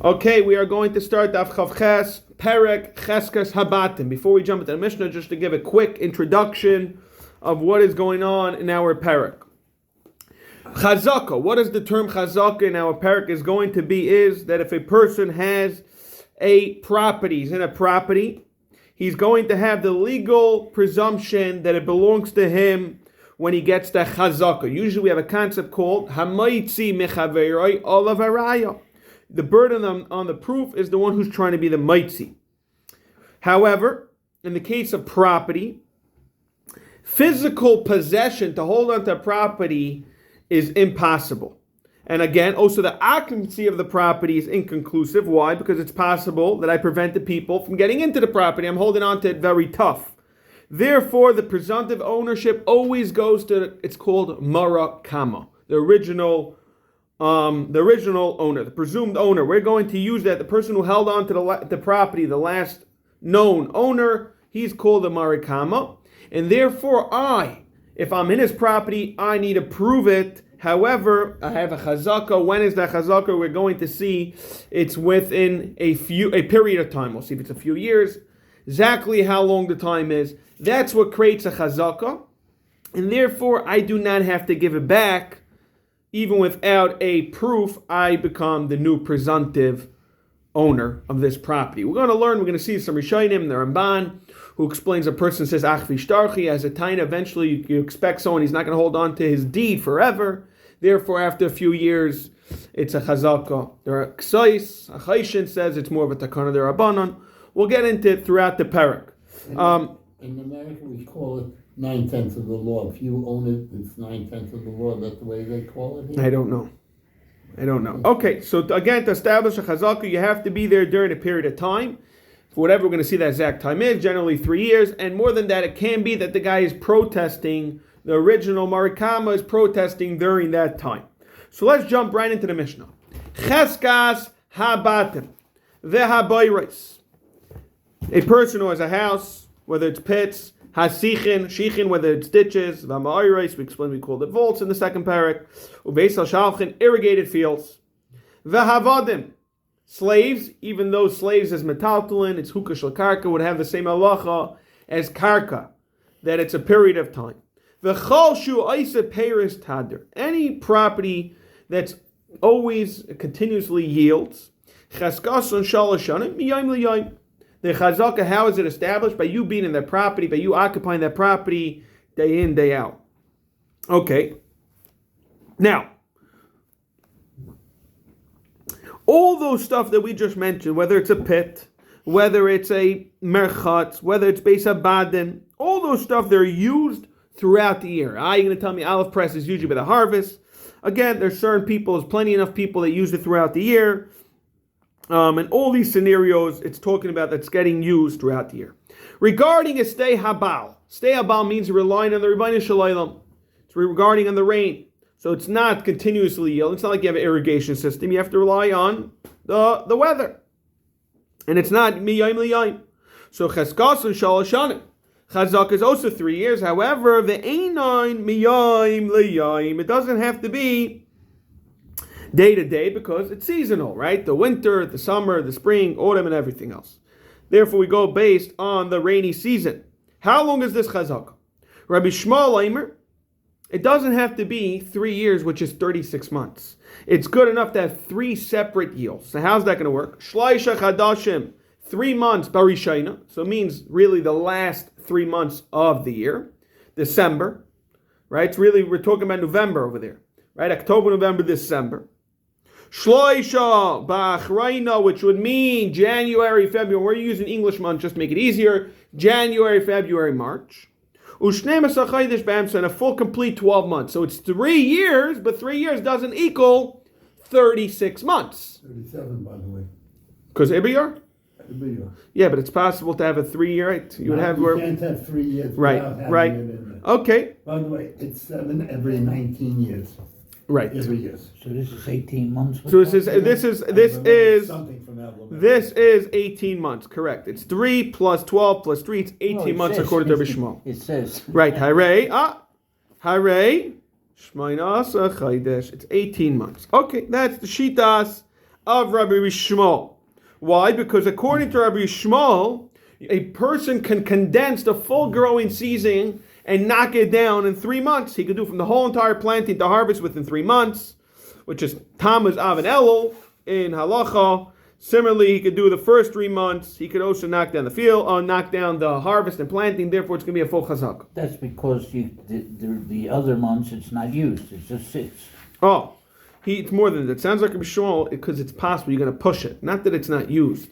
Okay, we are going to start Daf Chav Ches, Perek Cheskes Habatim. Before we jump into the Mishnah, just to give a quick introduction of what is going on in our Perek. Chazaka, what is the term Chazaka in our Perek is going to be is that if a person has a property, he's in a property, he's going to have the legal presumption that it belongs to him when he gets the Chazaka. Usually we have a concept called Hamaitzi Mechaveroi Olav Araya. The burden on the proof is the one who's trying to be the Maitzi. However, in the case of property, physical possession to hold on to property is impossible. And again, also the occupancy of the property is inconclusive. Why? Because it's possible that I prevented people from getting into the property. I'm holding on to it very tough. Therefore, the presumptive ownership always goes to, it's called Mara Kama, the original owner, the presumed owner. We're going to use that. The person who held on to the property, the last known owner, he's called the Mara Kama. And therefore, if I'm in his property, I need to prove it. However, I have a chazaka. When is that chazaka? We're going to see it's within a period of time. We'll see if it's a few years. Exactly how long the time is. That's what creates a chazaka. And therefore, I do not have to give it back. Even without a proof, I become the new presumptive owner of this property. We're going to see some Rishonim, the Ramban, who explains a person says, Ach v'shtarchi, as a taina, eventually you expect someone, he's not going to hold on to his deed forever. Therefore, after a few years, it's a chazaka. There are ksais, Achaishin says it's more of a takana derabanan. We'll get into it throughout the parak. In America, we call it 9/10 of the law. If you own it, it's 9/10 of the law. That's the way they call it here? I don't know. Okay, so again, to establish a chazaka, you have to be there during a period of time. For whatever we're going to see that exact time is, generally 3 years. And more than that, it can be that the guy is protesting, the original Marikama is protesting during that time. So let's jump right into the Mishnah. Cheskas habatim vehabayros. A person who has a house, whether it's pits, shichin, whether it's ditches, v'ma'ayros, we called it vaults in the second parak, ubeisal shalchin, irrigated fields, v'havadim, slaves, even though slaves as metaltalin, it's hukash karka, would have the same halacha as karka, that it's a period of time. V'chol shu aisa peiris tader, any property that's always continuously yields, chaskason shalashanim miyayim liyayim. The chazaka, how is it established? By you being in that property, by you occupying that property day in, day out. Okay. Now, all those stuff that we just mentioned, whether it's a pit, whether it's a merchatz, whether it's beis habadin, all those stuff, they're used throughout the year. You're going to tell me olive press is usually by the harvest. Again, there's certain people, there's plenty enough people that use it throughout the year. And all these scenarios, it's talking about that's getting used throughout the year. Regarding a stay habal means relying on the Rebbeinu Shalom. It's regarding on the rain. So it's not continuously yield. It's not like you have an irrigation system. You have to rely on the weather. And it's not miyayim liyayim. So cheskas and shalashanim. Chazak is also 3 years. However, the einayin miyayim liyayim. It doesn't have to be day to day, because it's seasonal, right? The winter, the summer, the spring, autumn, and everything else. Therefore, we go based on the rainy season. How long is this chazaka? Rabbi Shmuel Aimer, it doesn't have to be 3 years, which is 36 months. It's good enough to have 3 separate yields. So how's that going to work? Shleisha chadashim, 3 months barishayna. So it means really the last 3 months of the year. December, right? It's really, we're talking about November over there, right? October, November, December. Shloisha ba'achraina, which would mean January, February. We're using English months just to make it easier. January, February, March. Ushneimasa chaydish b'amsa, and a full complete 12 months. So it's 3 years, but 3 years doesn't equal 36 months. 37, by the way. Because Ibiyar? Ibiyar. Yeah, but it's possible to have a 3 year, right? You can't have 3 years without having it in there. Okay. By the way, it's 7 every 19 years. Right. Every year. So this is 18 months. So this is something from that woman. This is 18 months, correct. It's 3 plus 12 plus 3, it's 18 months according to Rabbi Shmuel. It says. Right, Hare, Shmainas Chaydesh. It's 18 months. Okay, that's the Shitas of Rabbi Shmuel. Why? Because according to Rabbi Shmuel, a person can condense the full growing season and knock it down in 3 months. He could do from the whole entire planting to harvest within 3 months, which is Tammuz, Av, and Elul in Halacha. Similarly, he could do the first 3 months. He could also knock down the field, knock down the harvest and planting. Therefore, it's going to be a full chazak. That's because the other months it's not used. It just sits. Oh, it's more than that. It sounds like a Bishol because it's possible you're going to push it. Not that it's not used.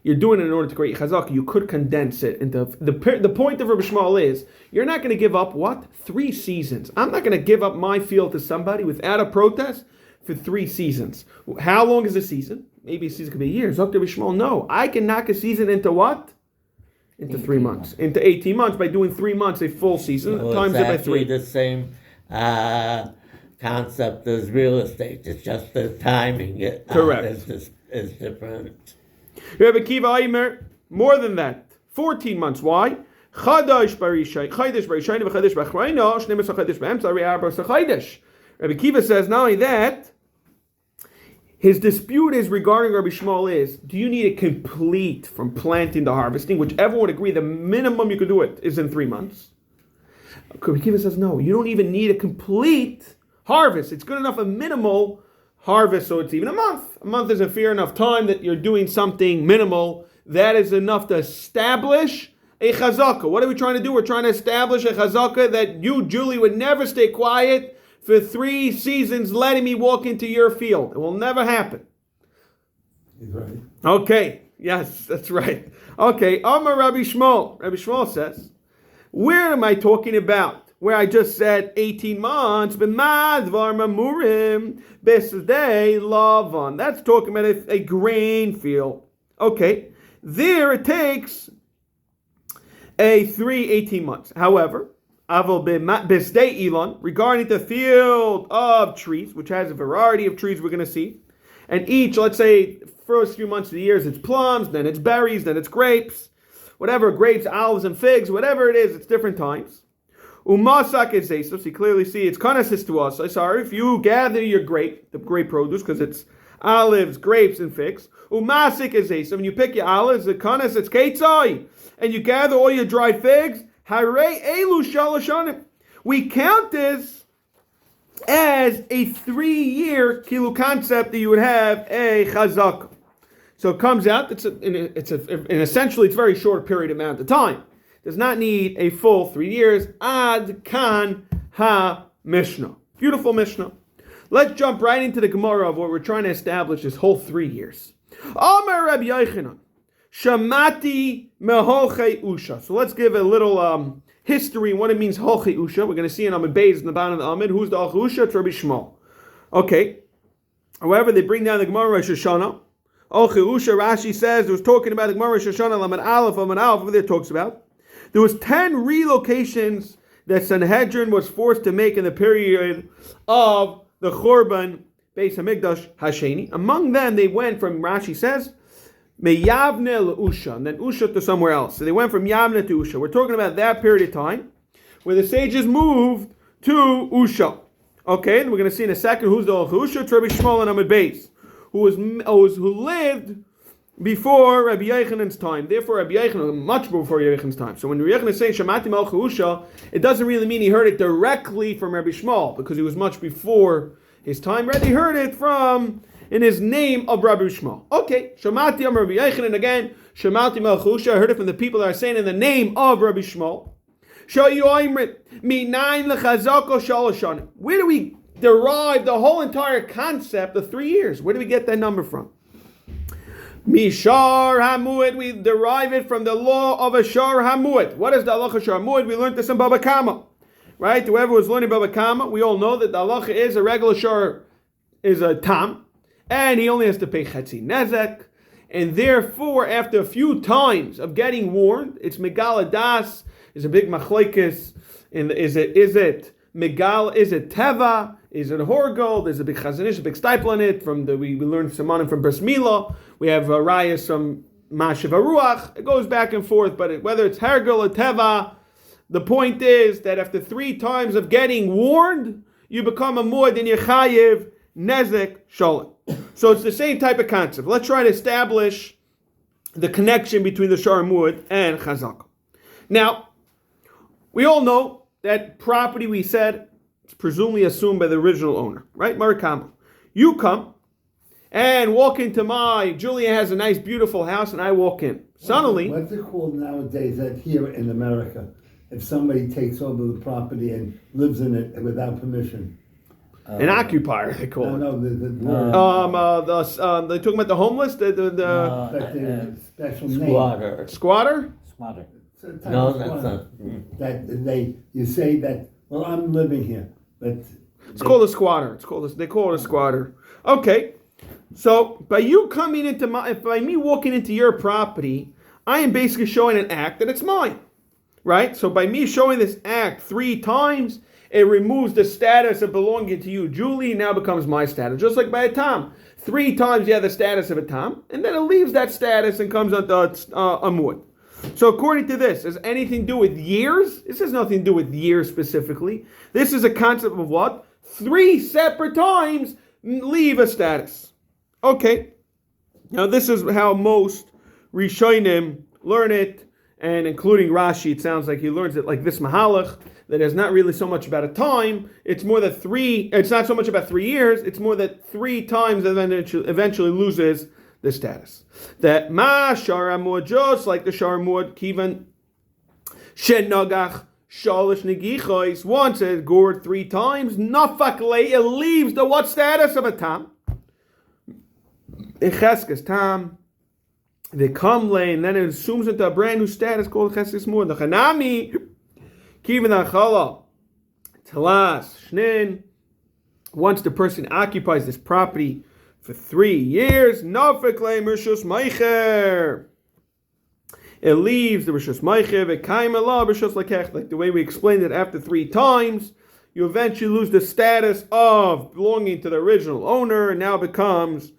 You're doing it in order to create chazak. You could condense it into the point of Rabbi Shmuel is you're not going to give up 3 seasons. I'm not going to give up my field to somebody without a protest for 3 seasons. How long is a season? Maybe a season could be years. Rabbi Shmuel, no, I can knock a season into what? Into 3 months. Into 18 months by doing 3 months a full season times it by 3. The same concept as real estate. It's just the timing. Correct. Is different. Rabbi Kiva Aimer, more than that, 14 months. Why? Chadash barishai, chaydesh barishai, v'chadash b'achrayno, shnemes chadash b'emtza, ri'arba chaydesh. Rabbi Kiva says not only that, his dispute is regarding Rabbi Shmuel is, do you need it complete from planting to harvesting, which everyone would agree the minimum you could do it is in 3 months. Rabbi Kiva says no, you don't even need a complete harvest. It's good enough a minimal harvest, so it's even a month. A month is a fair enough time that you're doing something minimal. That is enough to establish a chazakah. What are we trying to do? We're trying to establish a chazakah that you, Julie, would never stay quiet for 3 seasons letting me walk into your field. It will never happen. He's right. Okay, yes, that's right. Okay, Amar Rabbi Shmuel. Rabbi Shmuel says, where am I talking about? Where I just said 18 months, b'madvar mamurim b'sadei lavan. That's talking about a grain field. Okay, there it takes 18 months. However, aval b'sdei ilan, regarding the field of trees, which has a variety of trees we're going to see, and each, let's say, first few months of the year, it's plums, then it's berries, then it's grapes, whatever, grapes, olives, and figs, whatever it is, it's different times. Umasak is so you clearly see it's kanasis to us. Sorry, if you gather your the grape produce, because it's olives, grapes, and figs. Umasik is so when you pick your olives, the kanas, it's keitzai, and you gather all your dried figs. Hare elu shalashanim. We count this as a 3-year kilu concept that you would have a chazak. So it comes out. It's essentially it's a very short period amount of time. Does not need a full 3 years. Ad kan ha Mishnah. Beautiful Mishnah. Let's jump right into the Gemara of what we're trying to establish this whole 3 years. Amar Rabbi Yochanan, Shamati meholchei usha. So let's give a little history on what it means holchei usha. We're going to see in Amid Beis in the bottom of the Amid. Who's the holchei usha? It's Rabbi Shmuel. Okay. However, they bring down the Gemara Rosh Hashanah. Holchei usha, Rashi says, it was talking about the Gemara Rosh Hashanah, Lamed Aleph, over there talks about. There was 10 relocations that Sanhedrin was forced to make in the period of the Churban Beis Hamikdash Hasheni. Among them, they went from, Rashi says, Meyavne le'usha, and then Usha to somewhere else. So they went from Yavne to Usha. We're talking about that period of time where the sages moved to Usha. Okay, and we're going to see in a second who's the Usha. It's Rabbi Shmuel and Amid Beis, who lived before Rabbi Yochanan's time. Therefore, Rabbi Yochanan, much before Rabbi Yochanan's time. So when Rabbi Yochanan is saying Shamati Melech Usha, it doesn't really mean he heard it directly from Rabbi Shmuel, because he was much before his time. Rather, he heard it from, in his name of Rabbi Shmuel. Okay, Shamati Am Rabbi Yochanan again, Shamati Melech Usha, I heard it from the people that are saying in the name of Rabbi Shmuel. Where do we derive the whole entire concept of 3 years? Where do we get that number from? Mishar Hamuid, we derive it from the law of a Shar Hamuid. What is the halacha Shar Hamuid? We learned this in Baba Kama. Right? Whoever was learning Baba Kama, we all know that the halacha is a regular Shar is a tam, and he only has to pay Chetzi Nezek. And therefore, after a few times of getting warned, it's Megala Das, is a big machlekes. Is it Megal? Is it Teva? Is it Horgol? There's a big chazanish, a big stipel in it. We learned Samanim from Bris Milah. We have Rayas from Mashiv Ruach. It goes back and forth, but whether it's Hergel or Teva, the point is that after 3 times of getting warned, you become a muad and Yechayev Nezek Shalom. So it's the same type of concept. Let's try to establish the connection between the Shar Muad and Chazaka. Now, we all know that property, we said, is presumably assumed by the original owner, right? Marikama. You come and walk into Julia has a nice, beautiful house, and I walk in. Suddenly... What's it called nowadays that here in America, if somebody takes over the property and lives in it without permission? An occupier, they call it. No, They talking about the homeless, special name. Squatter. Squatter. It's a type No, of that's squatter. not. That you say that, well, I'm living here, but It's called a squatter. They call it a squatter. Okay. So by you coming into by me walking into your property, I am basically showing an act that it's mine, right? So by me showing this act 3 times, it removes the status of belonging to you, Julie. Now becomes my status, just like by a Tom. 3 times you have the status of a Tom, and then it leaves that status and comes under a Muad. So according to this, has anything to do with years? This has nothing to do with years specifically. This is a concept of what? 3 separate times leave a status. Okay. Now this is how most Rishonim learn it, and including Rashi, it sounds like he learns it like this Mahalach, that is not really so much about a time. It's more that it's not so much about 3 years. It's more that 3 times eventually loses the status. That ma shar amud, just like the shar amud, kivan shenagach shalish negichois, once it's gored 3 times, nafak le, it leaves the what status of a tam? Cheskes tam, they come le, and then it assumes into a brand new status called cheskes muad. The chanami kivan achala talas shnin. Once the person occupies this property for 3 years, nafek le rishus meicher. It leaves the rishus meicher v'kaim ela rishus lekech. Like the way we explained it, after 3 times, you eventually lose the status of belonging to the original owner, and now becomes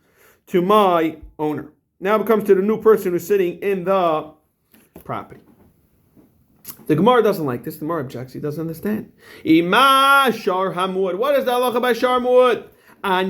to my owner. Now it becomes to the new person who's sitting in the property. The Gemara doesn't like this. The Gemara objects. He doesn't understand. Ima shar hamud. What is the halacha by shar hamud? When are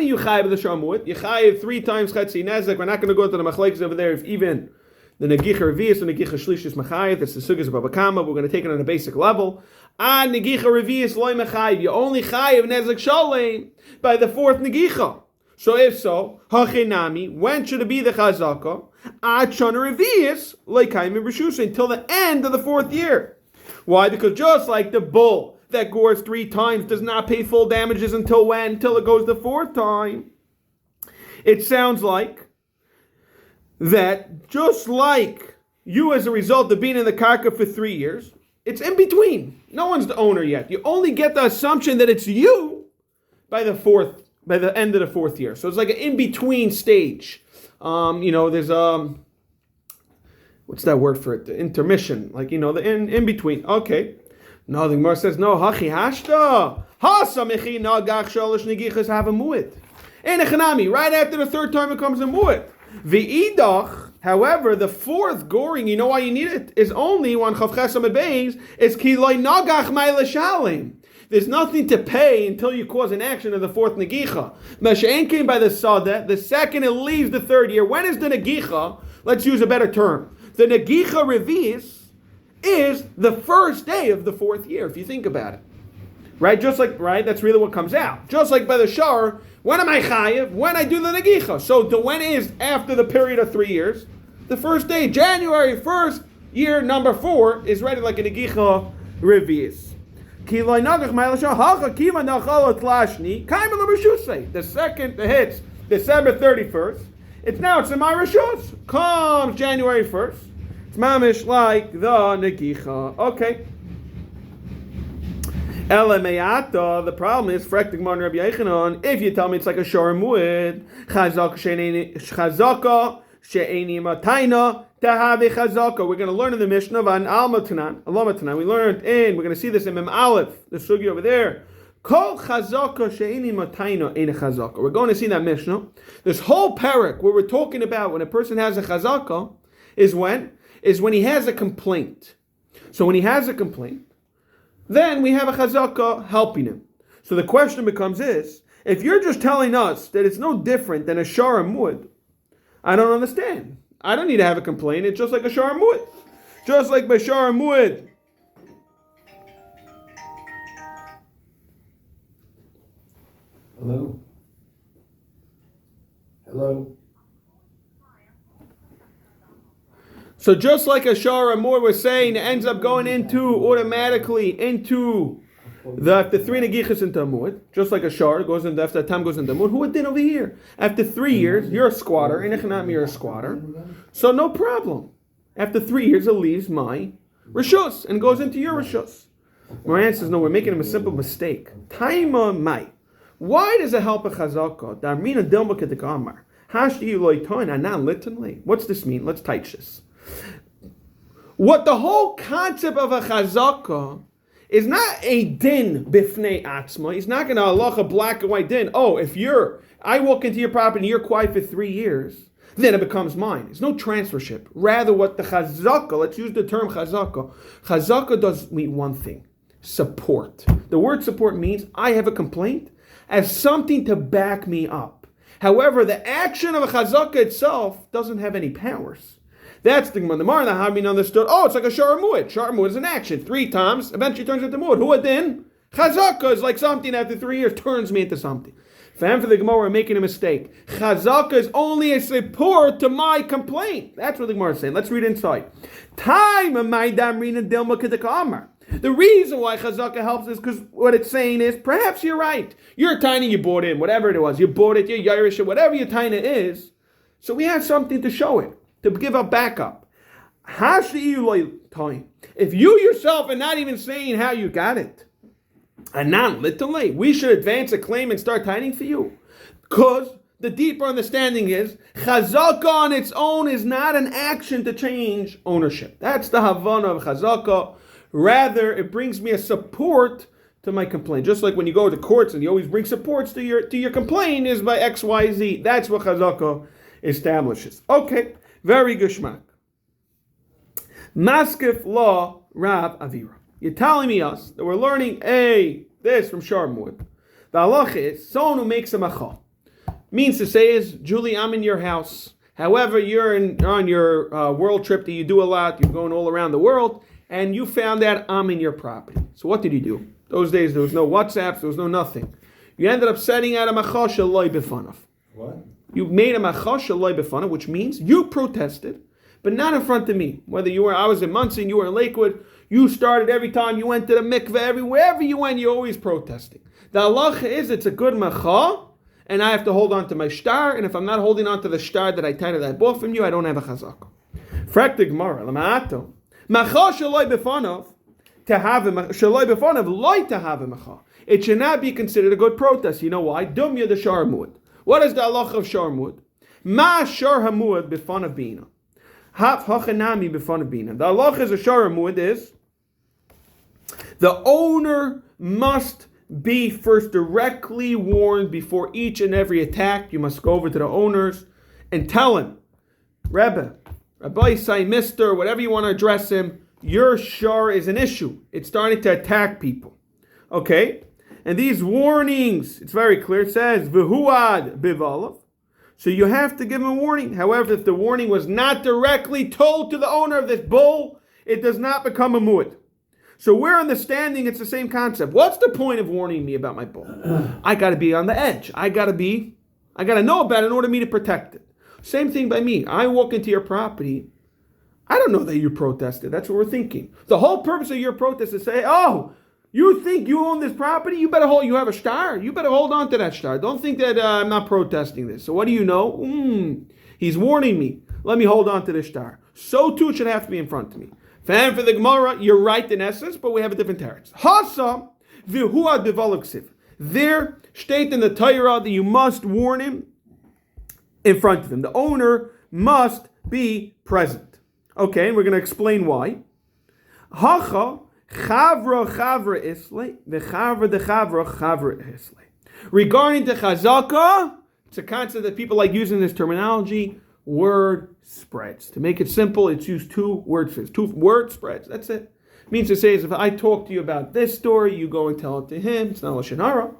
you chayiv the shar hamud? You chayiv 3 times chetzi nezek. We're not going to go into the machlekes over there. If even the negicha revius and negicha shlish is mechayiv, that's the sugas of Baba Kama. We're going to take it on a basic level. Negicha revius loy mechayiv. You only chayiv nezek shalem by the 4th negicha. So if so, hachinami, when should it be the chazaka? Ad shana revius leikaim b'shusa, until the end of the 4th year. Why? Because just like the bull that gores 3 times does not pay full damages until when? Until it goes the 4th time. It sounds like that just like you, as a result of being in the karka for 3 years, it's in between. No one's the owner yet. You only get the assumption that it's you by the end of the 4th year. So it's like an in-between stage. There's what's that word for it? The intermission. Like, the in-between. Okay. No, the Gemara says, no, hachi hashta. Hasamichi nagach shalish negichas have a mu'it. And a chanami, right after the 3rd time it comes a mu'it. V'idach, however, the 4th goring, you know why you need it? Is only when chavchesam beis is ki loy nagach ma'ila shalim. There's nothing to pay until you cause an action of the 4th negicha. Masha'en came by the sada. The second it leaves the 3rd year. When is the negicha? Let's use a better term. The negicha revis is the 1st day of the 4th year, if you think about it. Right? That's really what comes out. Just like by the shar, when am I chayiv? When I do the negicha. So when is after the period of 3 years? The 1st day, January 1st, year number 4, is ready like a negicha revis. The second that hits December 31st, it's in my rishus. Comes January 1st. It's mamish like the negicha. Okay. Elameata, the problem is, if you tell me it's like a shor muid, chazaka she'eni matayna tahavi chazaka. We're going to learn in the Mishnah of an almatanan. We learned we're going to see this in Mem Aleph, the sugi over there. Kol chazaka she'eni matayna ein chazaka. We're going to see that Mishnah. This whole parak where we're talking about when a person has a chazaka is when he has a complaint. So when he has a complaint, then we have a chazaka helping him. So the question becomes If you're just telling us that it's no different than a shar amud, I don't understand. I don't need to have a complaint. It's just like a shar amud. Just like by shar amud. Hello? Hello? So just like a shar amud was saying, it ends up going automatically into after 3 negichas into amud, just like a shar goes into after time goes into amud. Who did over here? After 3 years, you're a squatter. You're a squatter. So no problem. After 3 years, it leaves my rishus and goes into your rishus. Moran says, no, we're making a simple mistake. Taima mai. Why does it help a chazaka? Darmina dilma kedekamar. Hashti loitoin anan litanli. What's this mean? Let's touch this. What the whole concept of a chazaka is not a din bifnei atzma. He's not going to halacha black and white din. Oh, if I walk into your property and you're quiet for 3 years, then it becomes mine. It's no transfership. Rather, what the chazaka, let's use the term chazaka. Chazaka does mean one thing: support. The word support means I have a complaint as something to back me up. However, the action of a chazaka itself doesn't have any powers. That's the Gemara. The Havmin understood. Oh, it's like a shar mu'id. Shar mu'id is an action 3 times, eventually turns into mu'id. Who then? Chazaka is like something after 3 years turns me into something. For the Gemara, we're making a mistake. Chazaka is only a support to my complaint. That's what the Gemara is saying. Let's read inside. The reason why chazaka helps is because what it's saying is, perhaps you're right. You're tiny, you bought in, whatever it was. You bought it, you're Irish, whatever your tiny is. So we have something to show it, to give a backup. If you yourself are not even saying how you got it, and not literally, we should advance a claim and start tidying for you. Because the deeper understanding is, chazaka on its own is not an action to change ownership. That's the havana of chazaka. Rather, it brings me a support to my complaint. Just like when you go to courts and you always bring supports to your complaint is by X, Y, Z. That's what chazaka establishes. Okay, very geshmak. Maskif law Rav Avira. You're telling me us that we're learning this from Sharmwood. The halach is someone who makes a macha. Means to say is, Julie, I'm in your house. However, you're on your world trip that you do a lot. You're going all around the world, and you found out I'm in your property. So what did you do? Those days there was no WhatsApp, there was no nothing. You ended up setting out a macha shaloi b'fanav. What? You made a macha shaloi b'fanav, which means you protested, but not in front of me. Whether I was in Munson, you were in Lakewood. You started every time you went to the mikveh, wherever you went, you're always protesting. The halacha is it's a good macha, and I have to hold on to my shtar, and if I'm not holding on to the shtar that I tied that I bought from you, I don't have a chazaka. Frak the Gemara, lama'ato. Macha shaloi b'fanav, to have a shaloi b'fanav, loy to have a macha. It should not be considered a good protest. You know why? Dumya the shar hamud. What is the halacha of shar hamud? Ma shar hamud b'fanav bina. Haf hachanami b'fanav bina. The halacha is a shar hamud is the owner must be first directly warned before each and every attack. You must go over to the owners and tell him, Rebbe, Rabbi say, Mister, whatever you want to address him, your shar is an issue. It's starting to attack people. Okay? And these warnings, it's very clear. It says, V'huad bivalav. So you have to give him a warning. However, if the warning was not directly told to the owner of this bull, it does not become a mu'ud. So we're understanding it's the same concept. What's the point of warning me about my bull? I got to be on the edge. I got to know about it in order for me to protect it. Same thing by me. I walk into your property. I don't know that you protested. That's what we're thinking. The whole purpose of your protest is to say, oh, you think you own this property? You have a star. You better hold on to that star. Don't think that I'm not protesting this. So what do you know? He's warning me. Let me hold on to this star. So too it should have to be in front of me. For the Gemara, you're right in essence, but we have a different teretz. Hasa v'hua devaluksiv. There, state in the Torah that you must warn him in front of him. The owner must be present. Okay, and we're going to explain why. Hacha chavra chavra isle v'chavra de chavra chavra isle. Regarding the chazaka, it's a concept that people like using this terminology. Word spreads. To make it simple, it's used 2 word spreads. That's it. It means to say is if I talk to you about this story, you go and tell it to him. It's not lashon hara.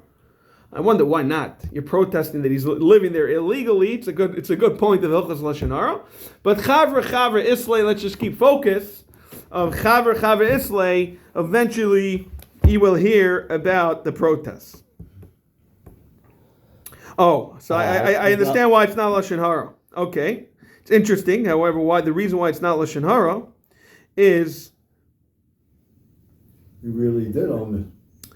I wonder why not. You're protesting that he's living there illegally. It's a good point of Hilchos Lashon Hara. But Chavra Islay, let's just keep focus of Chavra Islay. Eventually, he will hear about the protests. Oh, so I understand why it's not Lashon Hara. Okay, it's interesting. However, the reason why it's not Lashon Hara is You really did own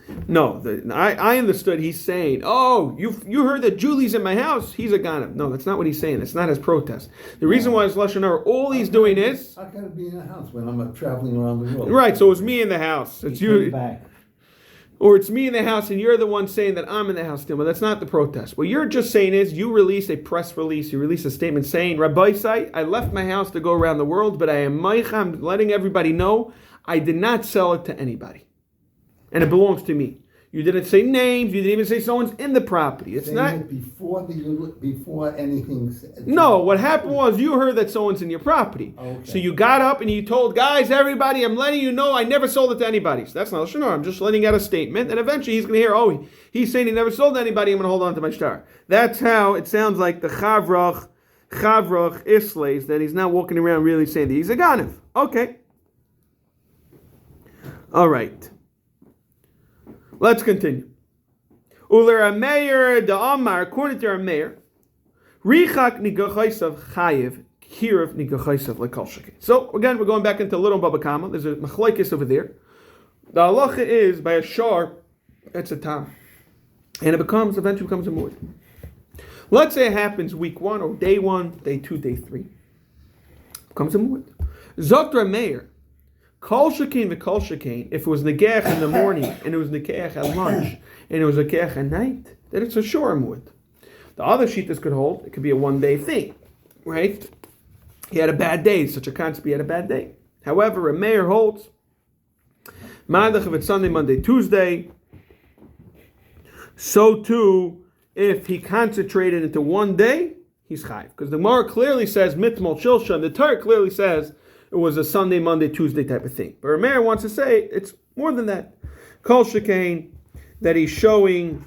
it. no. I understood. He's saying, "Oh, you heard that Julie's in my house. He's a ganav." No, that's not what he's saying. It's not his protest. The reason why it's Lashon Hara, all he's doing is How can it be in a house when I'm traveling around the world? right. So it's me in the house. It's He you. came back. Or it's me in the house and you're the one saying that I'm in the house still. But that's not the protest. What you're just saying is you release a press release, you release a statement saying, Rabbi Say, I left my house to go around the world, but I'm letting everybody know I did not sell it to anybody. And it belongs to me. You didn't say names, you didn't even say someone's in the property. It's Saying not it before anything. No, what happened was you heard that someone's in your property. Okay. So you got up and you told, guys, everybody, I'm letting you know I never sold it to anybody. So that's not Lashon Hara. I'm just letting out a statement. And eventually he's going to hear, oh, he's saying he never sold to anybody. I'm going to hold on to my star. That's how it sounds like the Chavrach Islays, that he's not walking around really saying that he's a Ganav. Okay. All right. Let's continue. Uler Ameir the Amar, according to our mayor, Richak Nigachaisav Chayiv, Kirav Nigachaisav Lekal Shekeh. So again, we're going back into Little Baba Kama. There's a machlekes over there. The halacha is by a shar, it's a tam, and it eventually becomes a muad. Let's say it happens week 1 or day 1, day 2, day 3. Becomes a muad. Zotra Meir. Kol shekain v'kol shekain. If it was negech in the morning and it was negech at lunch and it was negech at night, then it's a shor muad. The other shittas could hold it could be a 1-day thing, right? He had a bad day. Such a concept. He had a bad day. However, a mayor holds madach if it's Sunday, Monday, Tuesday. So too, if he concentrated into 1 day, he's chayiv. Because the Gemara clearly says mitmol shilsha, and the Torah clearly says it was a Sunday, Monday, Tuesday type of thing. But Rameir wants to say it's more than that. Kol shekain, that he's showing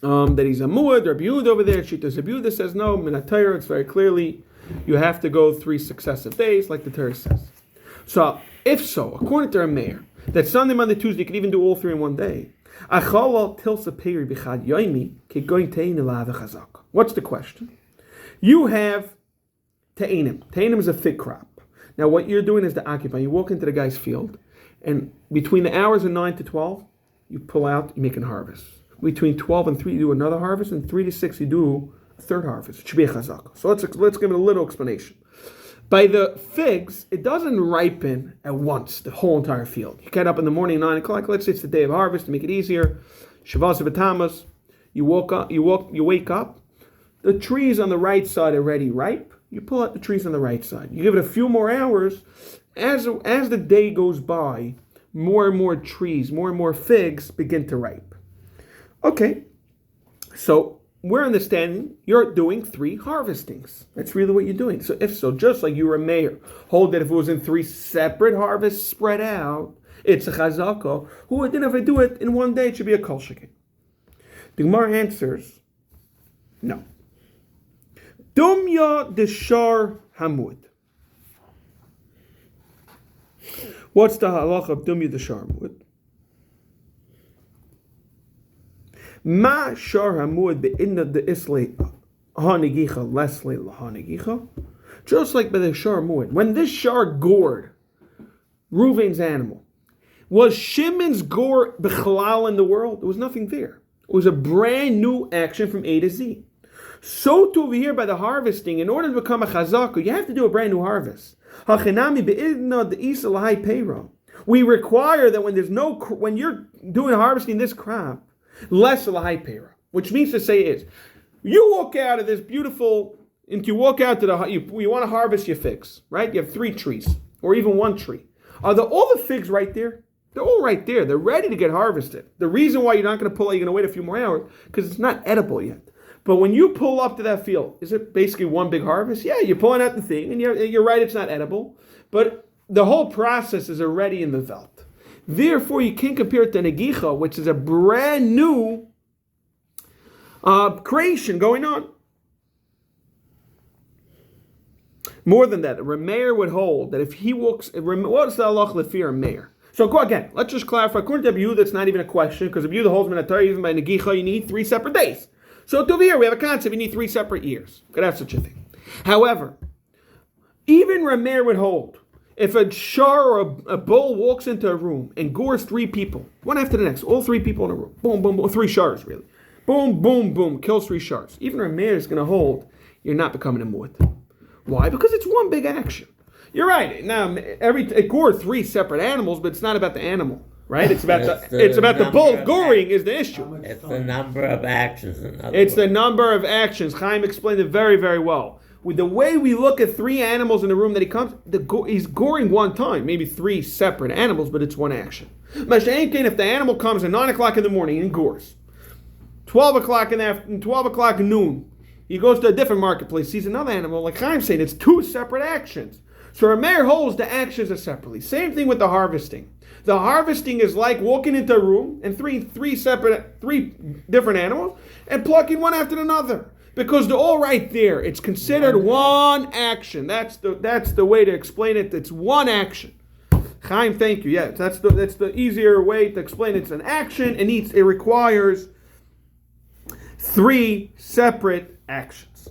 that he's a muad or biud over there. Shittas Abiuda says no. Minatayr, it's very clearly you have to go 3 successive days, like the Torah says. So if so, according to Rameir, that Sunday, Monday, Tuesday, you can even do all 3 in 1 day. What's the question? You have te'enim. Te'enim is a fig crop. Now, what you're doing is to occupy. You walk into the guy's field, and between the hours of 9 to 12, you pull out, you make a harvest. Between 12 and 3, you do another harvest, and 3 to 6, you do a third harvest. It should be a chazak. So let's give it a little explanation. By the figs, it doesn't ripen at once, the whole entire field. You get up in the morning, 9 o'clock, let's say it's the day of harvest, to make it easier. Shavas v'tamas, you wake up, the trees on the right side are already ripe. You pull out the trees on the right side. You give it a few more hours. As the day goes by, more and more trees, more and more figs begin to ripe. Okay, so we're understanding you're doing 3 harvestings. That's really what you're doing. So if so, just like you were a mayor, hold that if it was in 3 separate harvests spread out, it's a chazaka. Who then if I do it in 1 day, it should be a kol shekain. The Gemara answers, no. Dumya deshar hamud. What's the halacha of dumya deshar hamud? Ma shar hamud be'inna de islay hanigicha lesle lahanigicha. Just like by the shar hamud, when this shar gored Reuven's animal, was Shimon's gore b'chalal in the world? There was nothing there. It was a brand new action from A to Z. So too over here by the harvesting, in order to become a chazaka, you have to do a brand new harvest. We require that when you're doing harvesting this crop, less lahai pera, which means to say is, you walk out of this beautiful, and you walk out to you want to harvest your figs, right? You have 3 trees, or even 1 tree. Are all the figs right there? They're all right there. They're ready to get harvested. The reason why you're not going to pull out, you're going to wait a few more hours, because it's not edible yet. But when you pull up to that field, is it basically one big harvest? Yeah, you're pulling out the thing, and you're right, it's not edible. But the whole process is already in the veld. Therefore, you can't compare it to Negicha, which is a brand new creation going on. More than that, a Rameir would hold that if he walks, what's the halach lefir Rameir? So go again. Let's just clarify. According to Abiyu, that's not even a question because Abiyu holds Minatar even by Negicha. You need 3 separate days. So over here we have a concept. You need 3 separate years. Could have such a thing. However, even Rameir would hold if a shar or a bull walks into a room and gores 3 people, one after the next, all 3 people in a room, boom, boom, boom, 3 shars really, boom, boom, boom, kills 3 shars. Even Rameir is going to hold. You're not becoming a mu'at. Why? Because it's one big action. You're right. Now, it gored 3 separate animals, but it's not about the animal, right? It's about the bull goring is the issue. It's the number of actions. It's the number of actions. Chaim explained it very, very well. With the way we look at 3 animals in the room that he comes, he's goring one time, maybe 3 separate animals, but it's one action. Masha'enkein, if the animal comes at 9 o'clock in the morning and gores, 12 o'clock in the afternoon, 12 o'clock noon, he goes to a different marketplace, sees another animal, like Chaim's saying, it's 2 separate actions. So Rameir holds the actions are separately. Same thing with the harvesting. The harvesting is like walking into a room and three different animals and plucking one after another. Because they're all right there. It's considered one action. That's the way to explain it. It's one action. Chaim, thank you. Yeah, that's the easier way to explain it. It's an action and it requires 3 separate actions.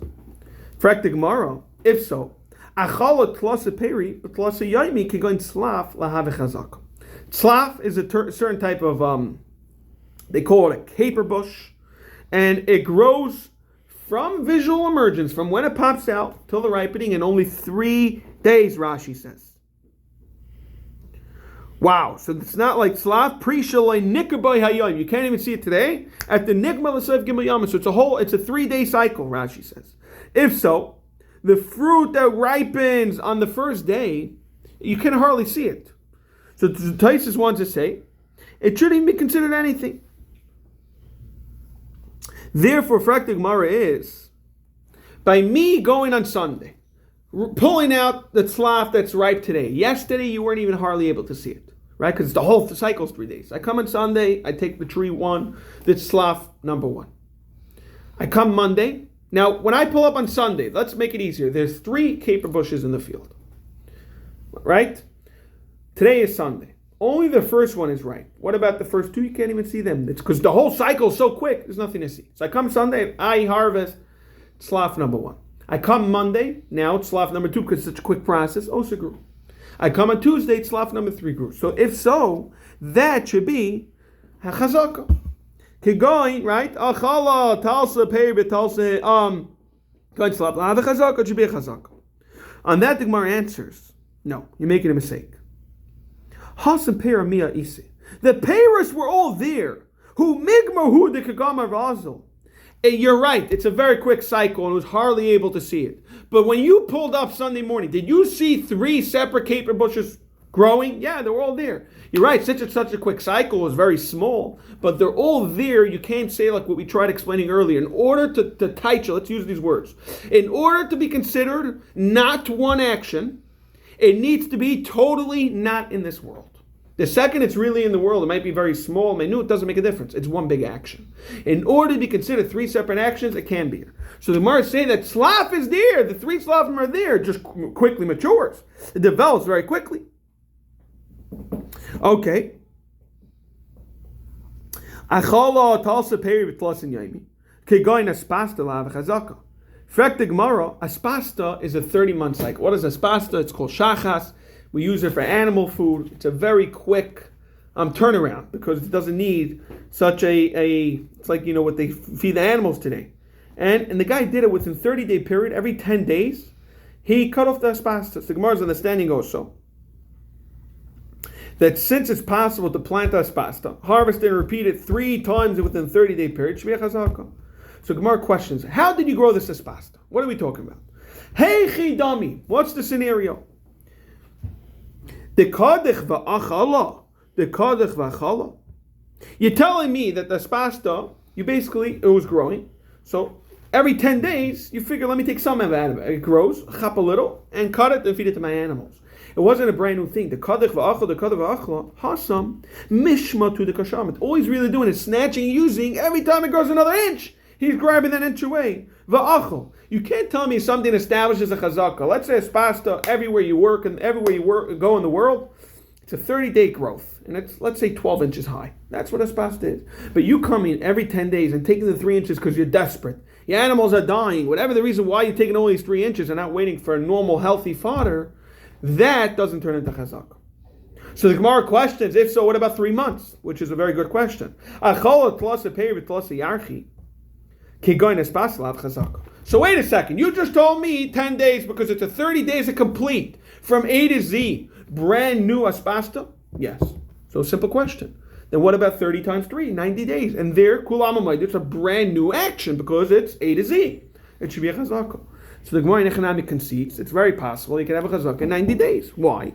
Frak the Gemara, if so, achala tlasa peri, tlasa yaimi kigoin tzlaf lahave chazak. Tzlaf is a certain type of, they call it a caper bush, and it grows from visual emergence, from when it pops out till the ripening, in only 3 days, Rashi says. Wow, so it's not like Slav pre-shaloi nikaboy hayom. You can't even see it today. At the nikma l'sev gimel yom. So it's a 3-day cycle, Rashi says. If so, the fruit that ripens on the first day, you can hardly see it. So the Taisus wants to say, it shouldn't even be considered anything. Therefore, Frak the Gemara is, by me going on Sunday, pulling out the tzlaf that's ripe today. Yesterday, you weren't even hardly able to see it, right? Because the whole cycle's 3 days. I come on Sunday, I take the tree 1, the tzlaf number 1. I come Monday. Now, when I pull up on Sunday, let's make it easier. There's 3 caper bushes in the field, right? Today is Sunday. Only the first one is ripe. What about the first 2? You can't even see them. It's because the whole cycle is so quick, there's nothing to see. So I come Sunday, I harvest tzlaf number 1. I come Monday, now it's tzlaf number 2 because it's such a quick process, also grew. I come on Tuesday, it's tzlaf number 3 grew. So if so, that should be chazaka. Kegoin, right? Achala, talsa, pei, betalsa, going tzlaf, the chazaka should be a chazaka. On that, the Gemara answers, no, you're making a mistake. Hasan Peramia Isi. The Paris were all there. Who migmahu de kagama razal. You're right, it's a very quick cycle and was hardly able to see it. But when you pulled up Sunday morning, did you see 3 separate caper bushes growing? Yeah, they were all there. You're right, since it's such a quick cycle, it was very small, but they're all there. You can't say like what we tried explaining earlier. In order to taicha, let's use these words. In order to be considered not one action, it needs to be totally not in this world. The second it's really in the world, it might be very small, minute, it doesn't make a difference. It's one big action. In order to be considered 3 separate actions, it can be. So the Gemara is saying that tzlaf is there, the 3 tzlafim are there, it just quickly matures. It develops very quickly. Okay. Achala talsa peri b'tlasin yaimi. Kegoin aspasta lav chazaka. Frak the Gemara, aspasta is a 30-month cycle. What is aspasta? It's called shachas. We use it for animal food. It's a very quick turnaround because it doesn't need such it's like, what they feed the animals today. And the guy did it within 30-day period. Every 10 days, he cut off the aspasta. The Gemara's understanding goes so. That since it's possible to plant aspasta, harvest and repeat it 3 times within 30-day period, should be a chazaka. So Gemara questions, how did you grow this aspasta? What are we talking about? Hey chidami, what's the scenario? The kadech va'achala. The kadech va'achala. You're telling me that the aspasta, it was growing. So every 10 days, you figure, let me take some out of it. It grows, chop a little, and cut it and feed it to my animals. It wasn't a brand new thing. The kadech va'achal, the kadech va'achla, hasam, mishma to the kasham. All he's really doing is snatching and using every time it grows another inch. He's grabbing that inch away. Va'achol. You can't tell me something establishes a chazaka. Let's say a spasta everywhere you work and everywhere you go in the world. It's a 30-day growth, and it's, let's say, 12 inches high. That's what a spasta is. But you come in every 10 days and taking the 3 inches because you're desperate. Your animals are dying. Whatever the reason why you're taking only these 3 inches and not waiting for a normal, healthy fodder, that doesn't turn into chazaka. So the Gemara questions, if so, what about 3 months? Which is a very good question. So wait a second. You just told me 10 days because it's a 30 days of complete from A to Z. Brand new aspasta? Yes. So simple question. Then what about 30 times 3? 90 days. And there, kulam, it's a brand new action because it's A to Z. It should be a chazaka. So the Gemara in Echanami concedes it's very possible you can have a chazaka in 90 days. Why?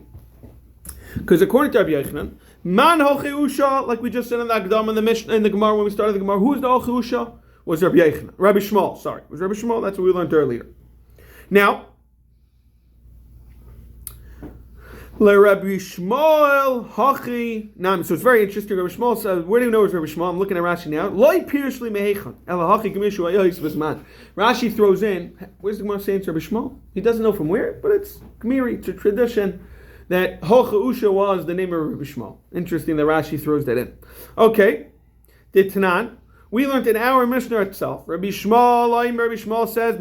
Because according to Rabbi Yochanan, man hocheusha, like we just said in the Agdam in the Mishnah in the Gemara when we started the Gemara, who is the hocheusha? Was Rabbi Yochanan. Rabbi Shmuel, sorry. It was Rabbi Shmuel, that's what we learned earlier. Now, Le Rabbi Shmuel hachi nam. So it's very interesting. Rabbi Shmuel says, where do you know it's Rabbi Shmuel? I'm looking at Rashi now. Loi pirshli mehechan. Ela hachi gemishu ayos v'zman. Rashi throws in, where's the Gemara saying it's Rabbi Shmuel? He doesn't know from where, but it's Gemiri, it's a tradition that Hochausha was the name of Rabbi Shmuel. Interesting that Rashi throws that in. Okay, the Tanan. We learned in our Mishnah itself. Rabbi Shmuel says,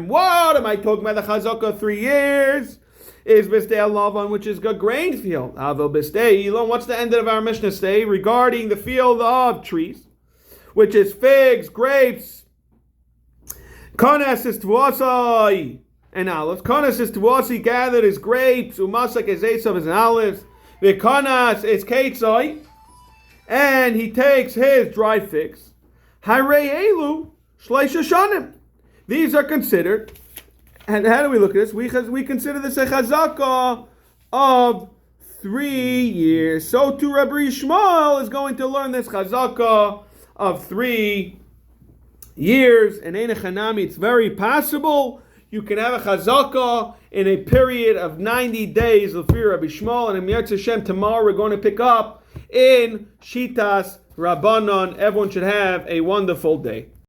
what am I talking about? The Chazaka 3 years is Bistei Lavan, which is a grain field. Avel Bistei Elon. What's the end of our Mishnah say regarding the field of trees, which is figs, grapes. Kanas is Tvasai and olives. Kanas is Tvasi gathered his grapes. Umasak is Esav is olives. Vikanas is Keitzai. And he takes his dried figs. Harei elu shleisha shanim. These are considered, and how do we look at this? We consider this a chazaka of 3 years. So too Rabbi Yishmael is going to learn this chazaka of 3 years. And Ein Chanami, it's very possible you can have a chazaka in a period of 90 days of Rabbi Yishmael. And in Yirtzeh Hashem, tomorrow we're going to pick up in Shitas Rabbanon. Everyone should have a wonderful day.